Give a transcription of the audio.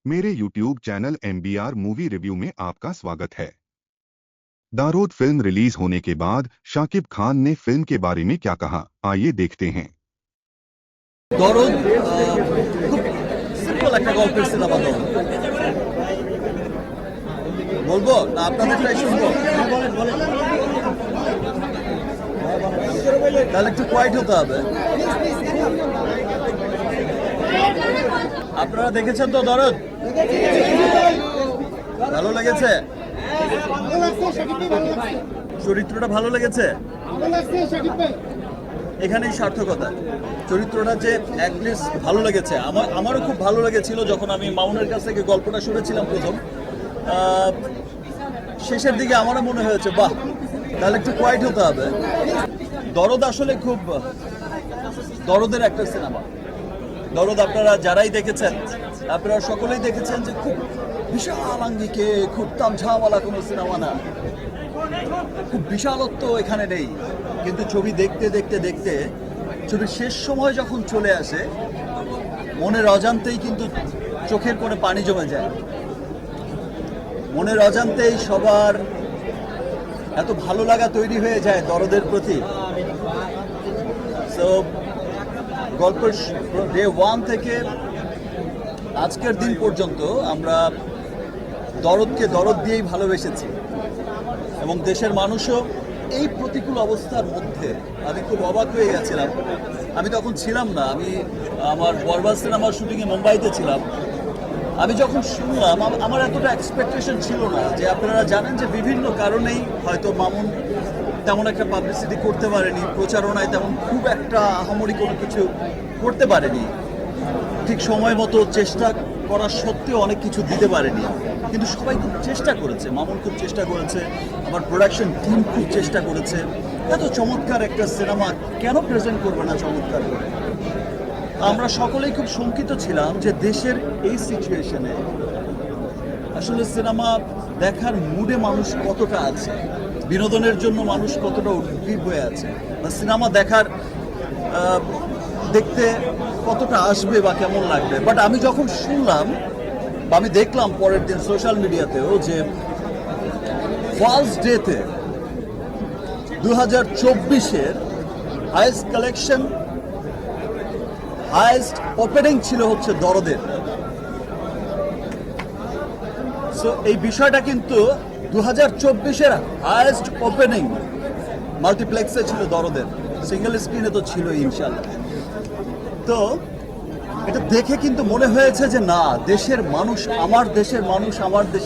मेरे YouTube channel MBR movie review में आपका स्वागत है। दारोद फिल्म रिलीज होने के बाद शाकिब खान ने फिल्म के बारे में क्या कहा, आइए देखते हैं। দরদ খুব সিম্পল একটা গল্পের সিনেমা। দরদ বলবো না আপনাদেরটাই শুনবো? তাহলে একটু কোয়াইট হতে হবে। আপনারা দেখেছেন তো দরদ? ভালো লেগেছে? চরিত্রটা ভালো লেগেছে? এখানেই সার্থকতা। চরিত্রটা যে অ্যাটলিস্ট ভালো লেগেছে, আমারও খুব ভালো লেগেছিল যখন আমি মামুনের কাছ থেকে গল্পটা শুনেছিলাম প্রথম। শেষের দিকে আমারও মনে হয়েছে বাহ, তাহলে একটু কোয়াইট হতে হবে। দরদ আসলে খুব দরদের একটা সিনেমা। দরদ আপনারা যারাই দেখেছেন, আপনারা সকলেই দেখেছেন যে খুব বিশাল আঙ্গিকে খুব তামঝাওয়ালা কোনো সিনেমা না, খুব বিশালত্ব এখানে নেই। কিন্তু ছবি দেখতে দেখতে দেখতে ছবির শেষ সময় যখন চলে আসে, মনের অজান্তেই কিন্তু চোখের কোণে পানি জমে যায়। মনের অজান্তেই সবার এত ভালো লাগা তৈরি হয়ে যায় দরদের প্রতি। সো গল্পের ডে 1 থেকে আজকের দিন পর্যন্ত আমরা দরদকে দরদ দিয়েই ভালোবেসেছি, এবং দেশের মানুষও এই প্রতিকূল অবস্থার মধ্যে, আমি খুব অবাক হয়ে গেছিলাম। আমি তখন ছিলাম না, আমি আমার বরবাদ সিনেমার শুটিংয়ে মুম্বাইতে ছিলাম। আমি যখন শুনলাম, আমার এতটা এক্সপেকটেশন ছিল না। যে আপনারা জানেন যে বিভিন্ন কারণেই হয়তো মামুন তেমন একটা পাবলিসিটি করতে পারেনি, প্রচারণায় তেমন খুব একটা আহামরি কোনো কিছু করতে পারেনি, ঠিক সময় মতো চেষ্টা করা সত্ত্বেও অনেক কিছু দিতে পারেনি। কিন্তু সবাই খুব চেষ্টা করেছে, মামুন খুব চেষ্টা করেছে, আমার প্রোডাকশন টিম খুব চেষ্টা করেছে। এত চমৎকার একটা সিনেমা কেন প্রেজেন্ট করবে না চমৎকার করে? আমরা সকলেই খুব শঙ্কিত ছিলাম যে দেশের এই সিচুয়েশনে আসলে সিনেমা দেখার মুডে মানুষ কতটা আছে, বিনোদনের জন্য মানুষ কতটা উদ্গ্রীব হয়ে আছে, বা সিনেমা দেখতে কতটা আসবে বা কেমন লাগবে। বাট আমি যখন শুনলাম বা আমি দেখলাম পরের দিন সোশ্যাল মিডিয়াতেও যে ফার্স্ট ডেতে 2024-এর হাইয়েস্ট কালেকশন, হাইয়েস্ট ওপেনিং ছিল হচ্ছে দরদের। সো এই বিষয়টা কিন্তু 2024-এর হাইয়েস্ট ওপেনিং মাল্টিপ্লেক্সে ছিল দরদের, সিঙ্গেল স্ক্রিনে তো ছিল ইনশাল্লাহ। তো এটা দেখে কিন্তু মনে হয়েছে যে না, দেশের মানুষ, আমার দেশের মানুষ, আমার দেশের